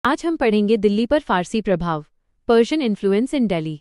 आज हम पढ़ेंगे दिल्ली पर फारसी प्रभाव, पर्शियन इन्फ्लुएंस इन दिल्ली।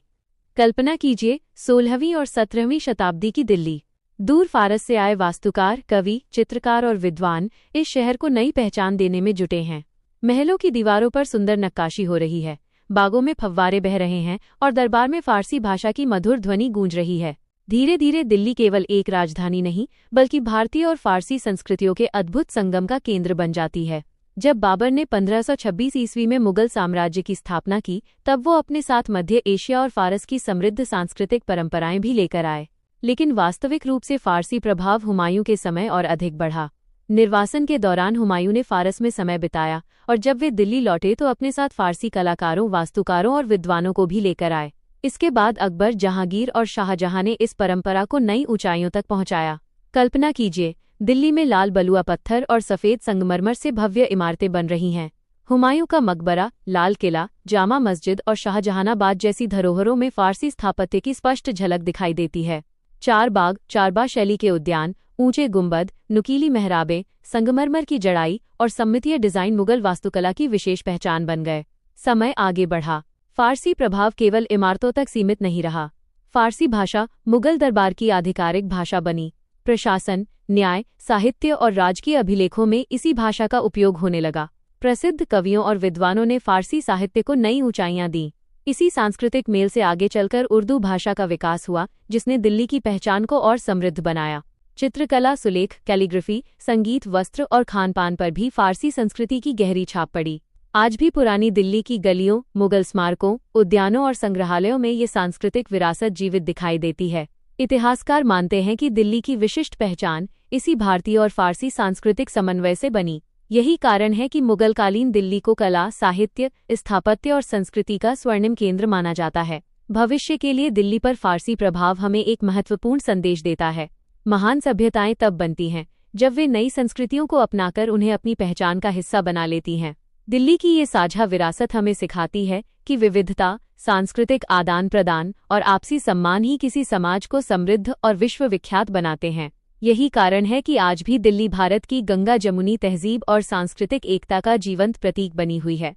कल्पना कीजिए 16वीं और 17वीं शताब्दी की दिल्ली। दूर फारस से आए वास्तुकार, कवि, चित्रकार और विद्वान इस शहर को नई पहचान देने में जुटे हैं। महलों की दीवारों पर सुंदर नक्काशी हो रही है, बागों में फव्वारे बह रहे हैं और दरबार में फारसी भाषा की मधुर ध्वनि गूंज रही है। धीरे धीरे दिल्ली केवल एक राजधानी नहीं बल्कि भारतीय और फारसी संस्कृतियों के अद्भुत संगम का केंद्र बन जाती है। जब बाबर ने 1526 ईस्वी में मुगल साम्राज्य की स्थापना की, तब वो अपने साथ मध्य एशिया और फारस की समृद्ध सांस्कृतिक परंपराएं भी लेकर आए। लेकिन वास्तविक रूप से फारसी प्रभाव हुमायूं के समय और अधिक बढ़ा। निर्वासन के दौरान हुमायूं ने फारस में समय बिताया और जब वे दिल्ली लौटे तो अपने साथ फारसी कलाकारों, वास्तुकारों और विद्वानों को भी लेकर आए। इसके बाद अकबर, जहांगीर और शाहजहां ने इस परंपरा को नई ऊंचाइयों तक पहुंचाया। कल्पना कीजिए, दिल्ली में लाल बलुआ पत्थर और सफ़ेद संगमरमर से भव्य इमारतें बन रही हैं। हुमायूं का मकबरा, लाल किला, जामा मस्जिद और शाहजहानाबाद जैसी धरोहरों में फारसी स्थापत्य की स्पष्ट झलक दिखाई देती है। चारबाग शैली के उद्यान, ऊंचे गुंबद, नुकीली मेहराबें, संगमरमर की जड़ाई और सममितीय डिजाइन मुगल वास्तुकला की विशेष पहचान बन गए। समय आगे बढ़ा। फारसी प्रभाव केवल इमारतों तक सीमित नहीं रहा। फारसी भाषा मुगल दरबार की आधिकारिक भाषा बनी। प्रशासन, न्याय, साहित्य और राजकीय अभिलेखों में इसी भाषा का उपयोग होने लगा। प्रसिद्ध कवियों और विद्वानों ने फारसी साहित्य को नई ऊंचाइयां दी। इसी सांस्कृतिक मेल से आगे चलकर उर्दू भाषा का विकास हुआ, जिसने दिल्ली की पहचान को और समृद्ध बनाया। चित्रकला, सुलेख, कैलीग्राफी, संगीत, वस्त्र और खानपान पर भी फारसी संस्कृति की गहरी छाप पड़ी। आज भी पुरानी दिल्ली की गलियों, मुगल स्मारकों, उद्यानों और संग्रहालयों में ये सांस्कृतिक विरासत जीवित दिखाई देती है। इतिहासकार मानते हैं कि दिल्ली की विशिष्ट पहचान इसी भारतीय और फारसी सांस्कृतिक समन्वय से बनी। यही कारण है कि मुगलकालीन दिल्ली को कला, साहित्य, स्थापत्य और संस्कृति का स्वर्णिम केंद्र माना जाता है। भविष्य के लिए दिल्ली पर फारसी प्रभाव हमें एक महत्वपूर्ण संदेश देता है। महान सभ्यताएं तब बनती हैं जब वे नई संस्कृतियों को अपनाकर उन्हें अपनी पहचान का हिस्सा बना लेती हैं। दिल्ली की ये साझा विरासत हमें सिखाती है कि विविधता, सांस्कृतिक आदान प्रदान और आपसी सम्मान ही किसी समाज को समृद्ध और विश्वविख्यात बनाते हैं। यही कारण है कि आज भी दिल्ली भारत की गंगा जमुनी तहजीब और सांस्कृतिक एकता का जीवंत प्रतीक बनी हुई है।